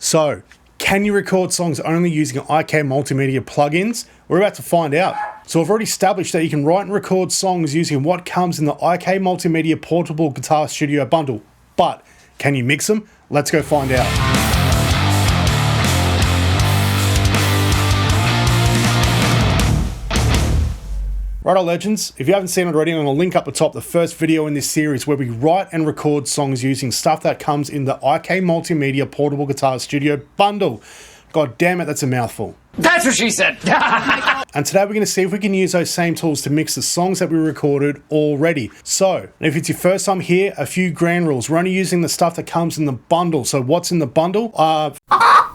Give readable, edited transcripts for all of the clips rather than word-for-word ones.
So, can you record songs only using IK Multimedia plugins? We're about to find out. So I've already established that you can write and record songs using what comes in the IK Multimedia Portable Guitar Studio bundle. But can you mix them? Let's go find out. Righto legends, if you haven't seen it already, I'm going to link up the top the first video in this series where we write and record songs using stuff that comes in the IK Multimedia Portable Guitar Studio bundle. God damn it, that's a mouthful. That's what she said! And today we're going to see if we can use those same tools to mix the songs that we recorded already. So, if it's your first time here, a few grand rules. We're only using the stuff that comes in the bundle. So what's in the bundle? A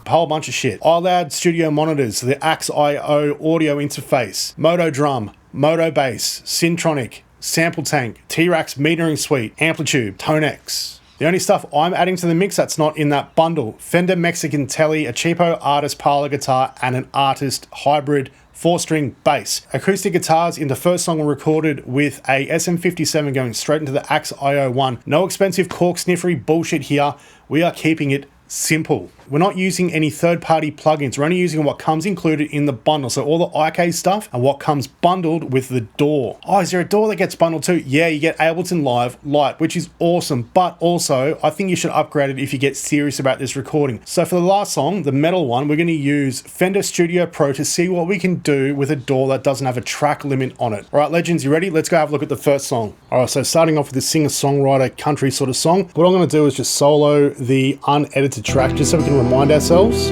whole bunch of shit. iLoud studio monitors, the AX.io audio interface, Modo Drum, MODO Bass, Syntronik, SampleTank, T-Rax metering suite, AmpliTube, TONEX. The only stuff I'm adding to the mix that's not in that bundle: Fender Mexican Telly, a cheapo artist parlor guitar, and an artist hybrid 4-string bass. Acoustic guitars in the first song were recorded with a SM57 going straight into the AX.io 1. No expensive cork sniffery bullshit here. We are keeping it simple. We're not using any third-party plugins. We're only using what comes included in the bundle. So all the IK stuff and what comes bundled with the DAW. Oh, is there a DAW that gets bundled too? Yeah, you get Ableton Live Lite, which is awesome. But also, I think you should upgrade it if you get serious about this recording. So for the last song, the metal one, we're going to use Fender Studio Pro to see what we can do with a DAW that doesn't have a track limit on it. All right, legends, you ready? Let's go have a look at the first song. All right, so starting off with the singer-songwriter country sort of song. What I'm going to do is just solo the unedited track just so we can remind ourselves.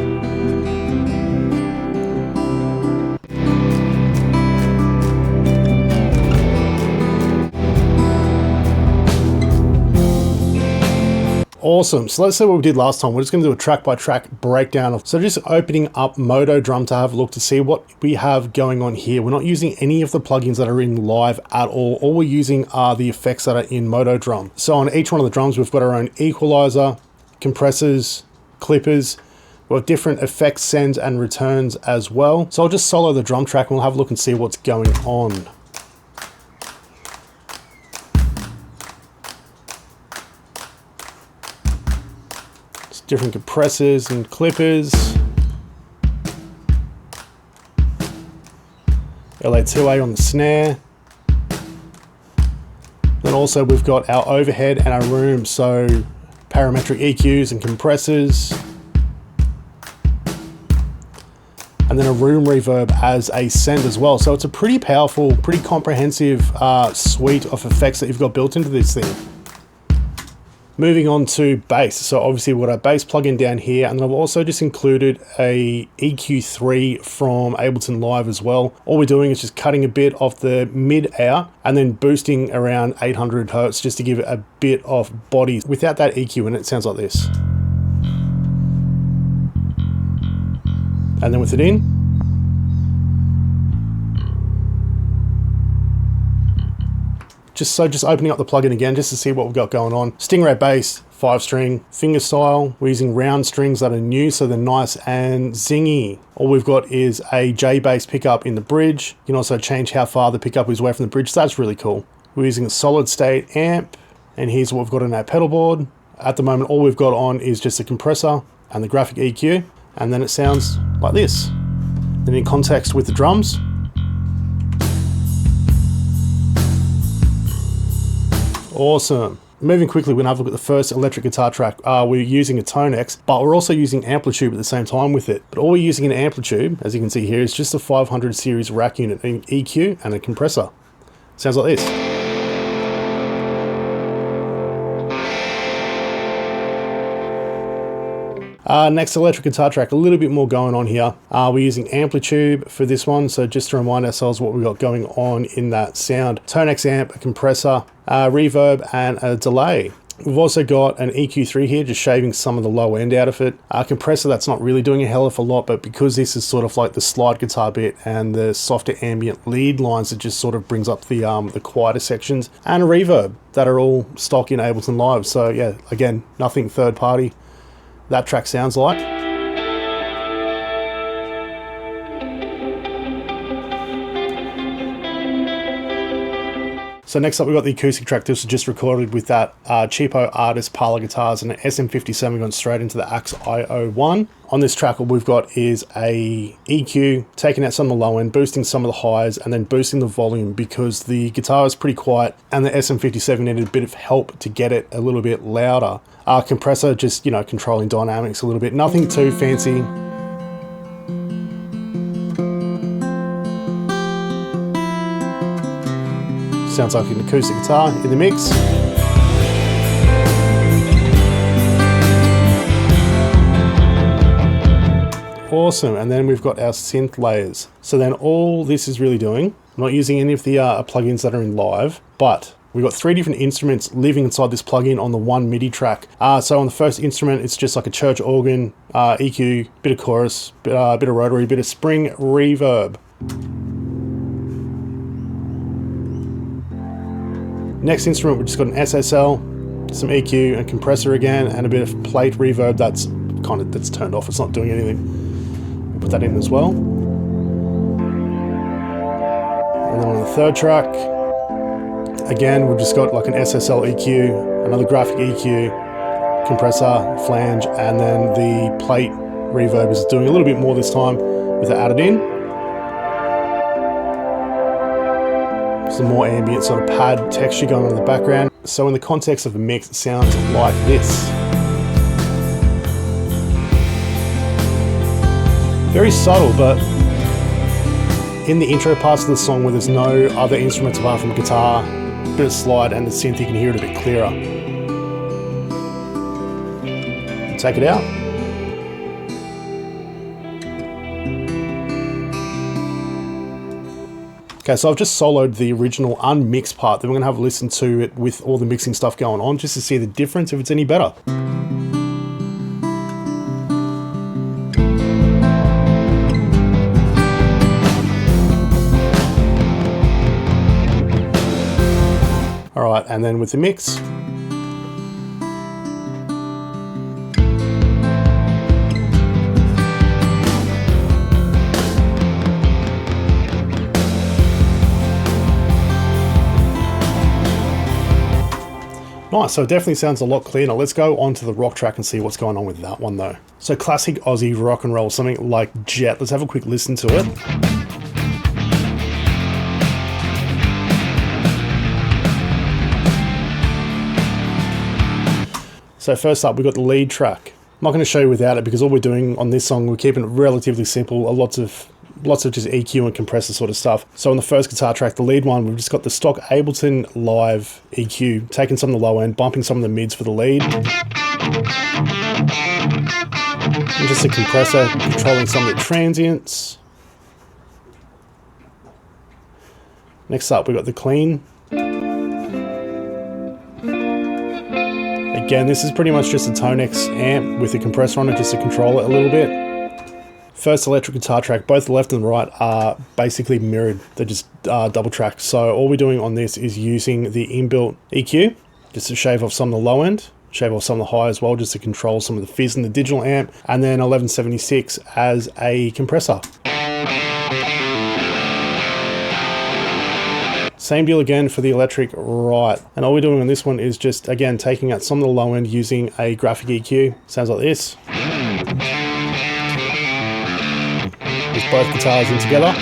Awesome. So let's see what we did last time. We're just going to do a track by track breakdown. So just opening up Modo Drum to have a look to see what we have going on here. We're not using any of the plugins that are in Live at all. All we're using are the effects that are in Modo Drum. So on each one of the drums, we've got our own equalizer, compressors, clippers. We've got different effects, sends and returns as well. So I'll just solo the drum track and we'll have a look and see what's going on. It's different compressors and clippers. LA2A on the snare. Then also we've got our overhead and our room, so parametric EQs and compressors. And then a room reverb as a send as well. So it's a pretty powerful, pretty comprehensive suite of effects that you've got built into this thing. Moving on to bass. So obviously we've got our bass plugin down here, and then I've also just included a EQ3 from Ableton Live as well. All we're doing is just cutting a bit off the mid air and then boosting around 800 hertz just to give it a bit of body. Without that EQ in it, it sounds like this. And then with it in, just opening up the plugin again just to see what we've got going on. Stingray bass, 5-string, fingerstyle. We're using round strings that are new, so they're nice and zingy. All we've got is a J bass pickup in the bridge. You can also change how far the pickup is away from the bridge, so that's really cool. We're using a solid state amp, and here's what we've got on our pedal board. At the moment, all we've got on is just a compressor and the graphic EQ. And then it sounds like this. Then in context with the drums. Awesome. Moving quickly, we're going to have a look at the first electric guitar track. We're using a TONEX, but we're also using AmpliTube at the same time with it. But all we're using in AmpliTube, as you can see here, is just a 500 series rack unit, an EQ and a compressor. Sounds like this. Next electric guitar track, a little bit more going on here. We're using AmpliTube for this one, so just to remind ourselves what we've got going on in that sound. TONEX amp, a compressor, reverb, and a delay. We've also got an EQ3 here, just shaving some of the low end out of it. A compressor that's not really doing a hell of a lot, but because this is sort of like the slide guitar bit and the softer ambient lead lines, it just sort of brings up the quieter sections. And a reverb that are all stock in Ableton Live. So yeah, again, nothing third party. That track sounds like. So next up, we've got the acoustic track. This was just recorded with that cheapo artist parlor guitars and an SM57 going straight into the Axe IO1. On this track, what we've got is a EQ, taking out some of the low end, boosting some of the highs, and then boosting the volume because the guitar is pretty quiet and the SM57 needed a bit of help to get it a little bit louder. Compressor, just, you know, controlling dynamics a little bit, nothing too fancy. Sounds like an acoustic guitar in the mix. Awesome, and then we've got our synth layers. So then all this is really doing, I'm not using any of the plugins that are in Live, but we've got 3 different instruments living inside this plugin on the one MIDI track. So on the first instrument, it's just like a church organ, EQ, bit of chorus, bit of rotary, bit of spring reverb. Next instrument, we've just got an SSL, some EQ and compressor again, and a bit of plate reverb that's turned off, it's not doing anything. We'll put that in as well. And then on the third track, again, we've just got like an SSL EQ, another graphic EQ, compressor, flange, and then the plate reverb is doing a little bit more this time with it added in. Some more ambient sort of pad texture going on in the background. So in the context of a mix, it sounds like this. Very subtle, but in the intro parts of the song where there's no other instruments apart from guitar, a bit of slide and the synth, you can hear it a bit clearer. Take it out. Okay, so I've just soloed the original unmixed part, then we're going to have a listen to it with all the mixing stuff going on just to see the difference, if it's any better. Alright, and then with the mix. Nice, so it definitely sounds a lot cleaner. Let's go on to the rock track and see what's going on with that one though. So classic Aussie rock and roll, something like Jet. Let's have a quick listen to it. So first up, we've got the lead track. I'm not going to show you without it because all we're doing on this song, we're keeping it relatively simple, lots of just EQ and compressor sort of stuff. So on the first guitar track, the lead one, we've just got the stock Ableton Live EQ, taking some of the low end, bumping some of the mids for the lead. And just a compressor, controlling some of the transients. Next up, we've got the clean. Again, this is pretty much just a TONEX amp with a compressor on it just to control it a little bit. First electric guitar track, both the left and the right are basically mirrored. They're just double tracked. So all we're doing on this is using the inbuilt EQ just to shave off some of the low end, shave off some of the high as well, just to control some of the fizz in the digital amp, and then 1176 as a compressor. Same deal again for the electric right. And all we're doing on this one is just, again, taking out some of the low end using a graphic EQ. Sounds like this. With both guitars in together.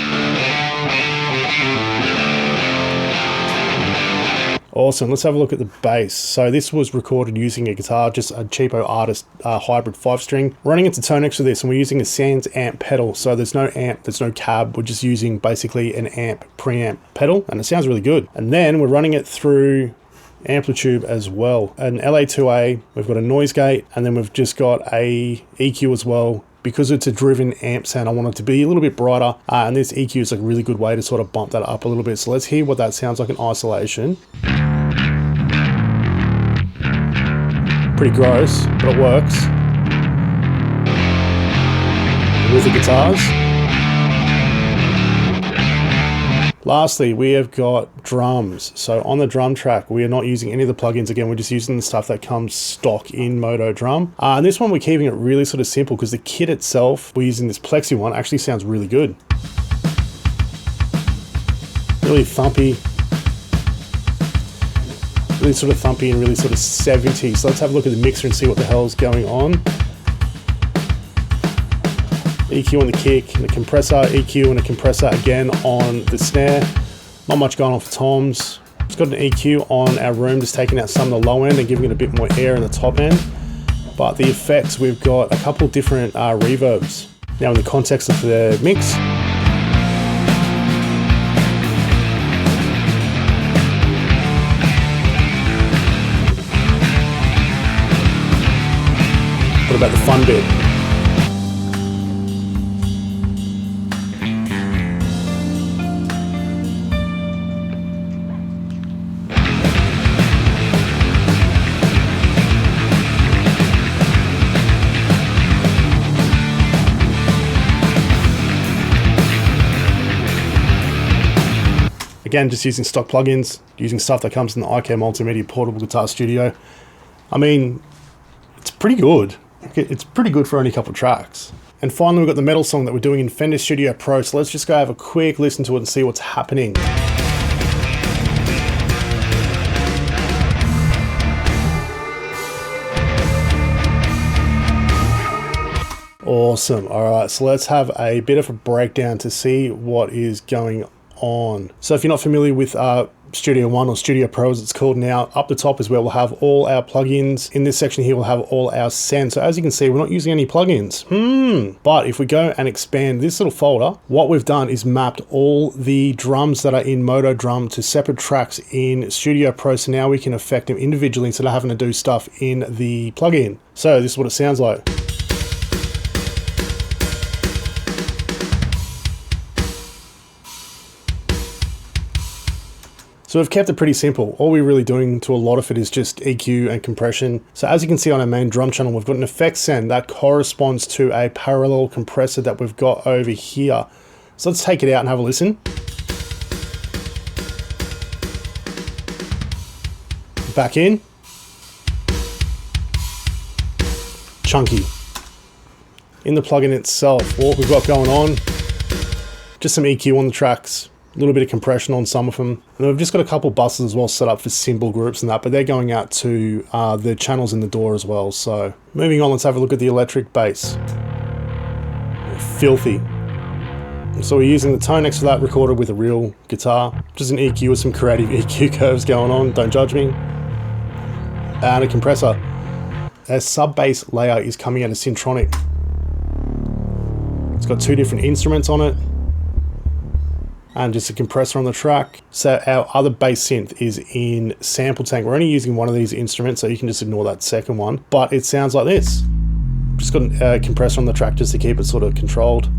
Awesome, let's have a look at the bass. So this was recorded using a guitar, just a cheapo artist hybrid 5-string. Running into TONEX for this, and we're using a Sans amp pedal. So there's no amp, there's no cab, we're just using basically an amp preamp pedal, and it sounds really good. And then we're running it through AmpliTube as well. An LA2A, we've got a noise gate, and then we've just got a EQ as well. Because it's a driven amp sound, I want it to be a little bit brighter, and this EQ is like a really good way to sort of bump that up a little bit. So let's hear what that sounds like in isolation. Pretty gross, but it works. With the guitars. Lastly, we have got drums. So on the drum track, we are not using any of the plugins. Again, we're just using the stuff that comes stock in Modo Drum. And this one, we're keeping it really sort of simple because the kit itself, we're using this Plexi one, actually sounds really good. Really thumpy. Really sort of thumpy and really sort of 70s. So let's have a look at the mixer and see what the hell's going on. EQ on the kick and the compressor, EQ and a compressor again on the snare. Not much going on for toms. It's got an EQ on our room, just taking out some of the low end and giving it a bit more air in the top end. But the effects, we've got a couple different reverbs. Now in the context of the mix, what about the fun bit? Again, just using stock plugins, using stuff that comes in the IK Multimedia portable guitar studio. I mean, it's pretty good. It's pretty good for only a couple of tracks. And finally, we've got the metal song that we're doing in Fender Studio Pro. So let's just go have a quick listen to it and see what's happening. Awesome. All right, so let's have a bit of a breakdown to see what is going on. So if you're not familiar with Studio One or Studio Pro as it's called now, up the top is where we'll have all our plugins. In this section here, we'll have all our send. So as you can see, we're not using any plugins. But if we go and expand this little folder, what we've done is mapped all the drums that are in Modo Drum to separate tracks in Studio Pro. So now we can affect them individually instead of having to do stuff in the plugin. So this is what it sounds like. So we've kept it pretty simple. All we're really doing to a lot of it is just EQ and compression. So as you can see on our main drum channel, we've got an effect send that corresponds to a parallel compressor that we've got over here. So let's take it out and have a listen. Back in. Chunky. In the plugin itself, what we've got going on, just some EQ on the tracks. A little bit of compression on some of them. And then we've just got a couple buses as well set up for cymbal groups and that, but they're going out to the channels in the DAW as well. So moving on, let's have a look at the electric bass. Filthy. So we're using the TONEX for that, recorded with a real guitar. Just an EQ with some creative EQ curves going on, don't judge me. And a compressor. Our sub bass layer is coming out of Syntronik. It's got two different instruments on it. And just a compressor on the track. So our other bass synth is in SampleTank. We're only using one of these instruments, so you can just ignore that second one. But it sounds like this. Just got a compressor on the track just to keep it sort of controlled.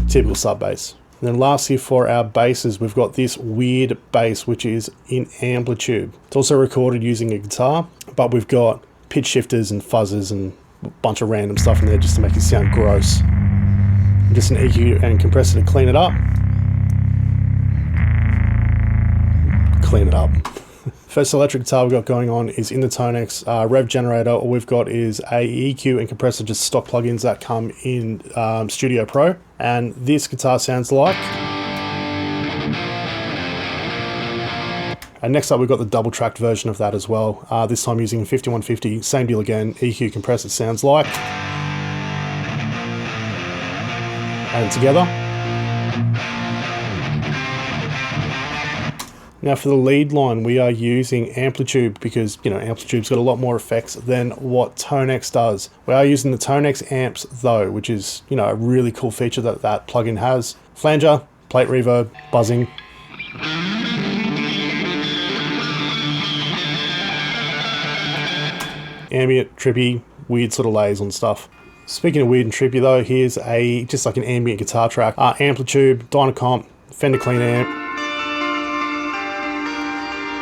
Typical sub bass. And then lastly for our basses, we've got this weird bass, which is in AmpliTube. It's also recorded using a guitar, but we've got pitch shifters and fuzzers and a bunch of random stuff in there just to make it sound gross. And just an EQ and compressor to clean it up. Clean it up. First electric guitar we've got going on is in the TONEX rev generator. All we've got is a EQ and compressor, just stock plugins that come in Studio Pro. And this guitar sounds like. And next up we've got the double tracked version of that as well. This time using 5150, same deal again, EQ compressor sounds like. And together. Now for the lead line, we are using AmpliTube because, you know, AmpliTube's got a lot more effects than what TONEX does. We are using the TONEX amps though, which is, you know, a really cool feature that that plugin has. Flanger, plate reverb, buzzing. Ambient, trippy, weird sort of layers on stuff. Speaking of weird and trippy though, here's just like an ambient guitar track. AmpliTube, Dynacomp, Fender Clean Amp.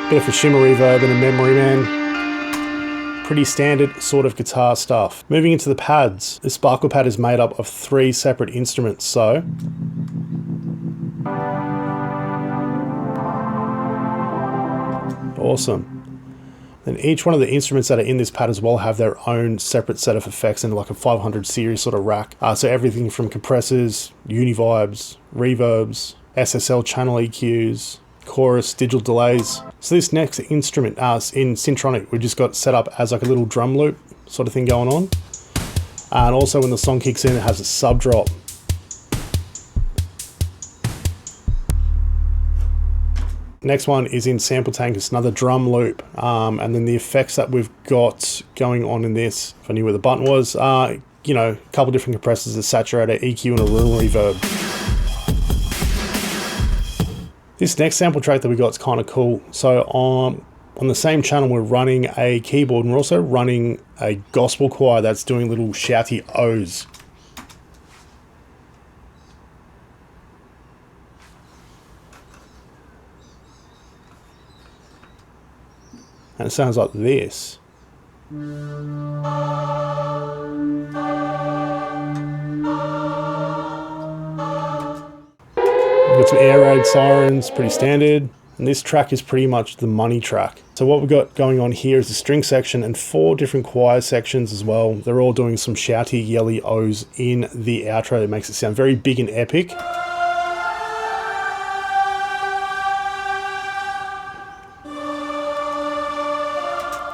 Bit of a shimmer reverb and a memory man. Pretty standard sort of guitar stuff. Moving into the pads, the sparkle pad is made up of 3 separate instruments, so. Awesome. Then each one of the instruments that are in this pad as well have their own separate set of effects in like a 500 series sort of rack. So everything from compressors, univibes, reverbs, SSL channel EQs, chorus, digital delays. So this next instrument in Syntronik, we just got set up as like a little drum loop sort of thing going on. And also when the song kicks in, it has a sub drop. Next one is in SampleTank. It's another drum loop. And then the effects that we've got going on in this, if I knew where the button was, you know, a couple different compressors, a saturator, EQ, and a little reverb. This next sample track that we got is kind of cool. So on the same channel, we're running a keyboard, and we're also running a gospel choir that's doing little shouty O's. And it sounds like this. Got some air raid sirens, pretty standard. And this track is pretty much the money track. So what we've got going on here is a string section and 4 different choir sections as well. They're all doing some shouty, yelly O's in the outro. That makes it sound very big and epic.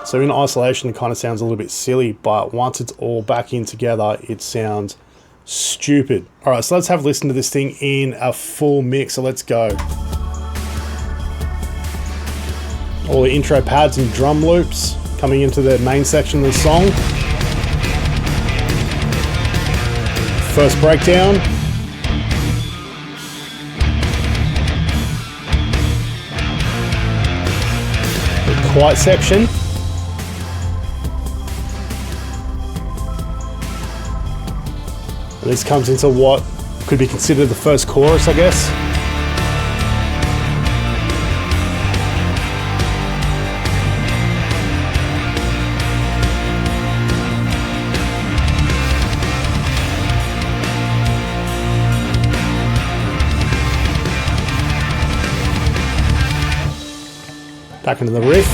So in isolation, it kind of sounds a little bit silly, but once it's all back in together, it sounds stupid. All right, so let's have a listen to this thing in a full mix. So let's go. All the intro pads and drum loops coming into the main section of the song. First breakdown. The quiet section. And this comes into what could be considered the first chorus, I guess. Back into the riff.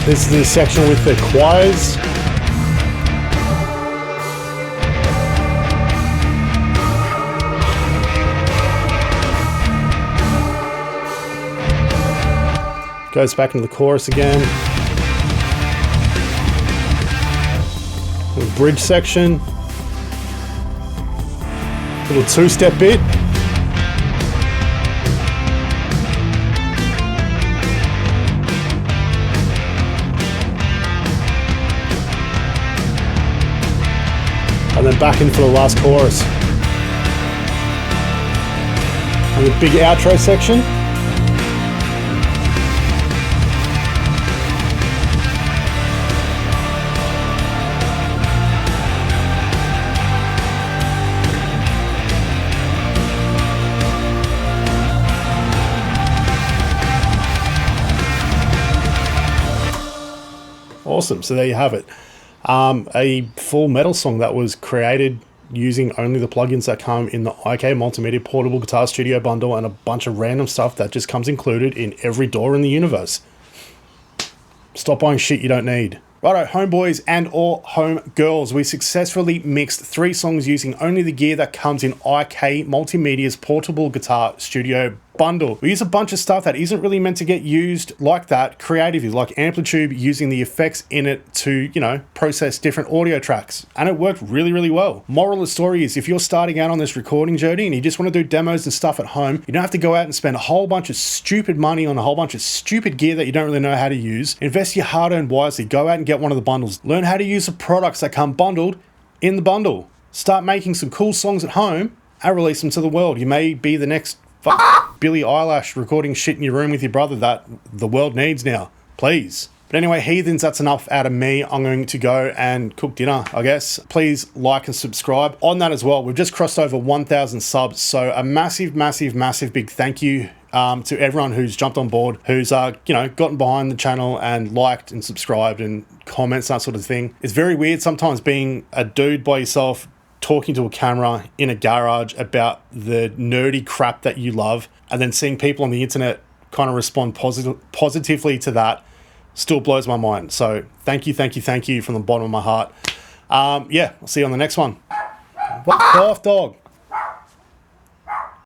This is the section with the choirs. Goes back into the chorus again. The bridge section. Little 2-step bit. And then back in for the last chorus. And the big outro section. Awesome, so there you have it. A full metal song that was created using only the plugins that come in the IK Multimedia Portable Guitar Studio bundle and a bunch of random stuff that just comes included in every DAW in the universe. Stop buying shit you don't need. Righto, homeboys and or home girls, we successfully mixed 3 songs using only the gear that comes in IK Multimedia's Portable Guitar Studio bundle. We use a bunch of stuff that isn't really meant to get used like that creatively, like AmpliTube using the effects in it to, you know, process different audio tracks. And it worked really, really well. Moral of the story is if you're starting out on this recording journey and you just want to do demos and stuff at home, you don't have to go out and spend a whole bunch of stupid money on a whole bunch of stupid gear that you don't really know how to use. Invest your hard-earned wisely. Go out and get one of the bundles. Learn how to use the products that come bundled in the bundle. Start making some cool songs at home and release them to the world. You may be the next Billie Eilish recording shit in your room with your brother that the world needs now. Please. But anyway, heathens, that's enough out of me. I'm going to go and cook dinner, I guess. Please like and subscribe. On that as well, we've just crossed over 1,000 subs. So a massive, massive, massive big thank you to everyone who's jumped on board, who's you know, gotten behind the channel and liked and subscribed and comments, that sort of thing. It's very weird sometimes being a dude by yourself talking to a camera in a garage about the nerdy crap that you love, and then seeing people on the internet kind of respond positively to that still blows my mind. So thank you, thank you, thank you from the bottom of my heart. Yeah, I'll see you on the next one. What off, dog?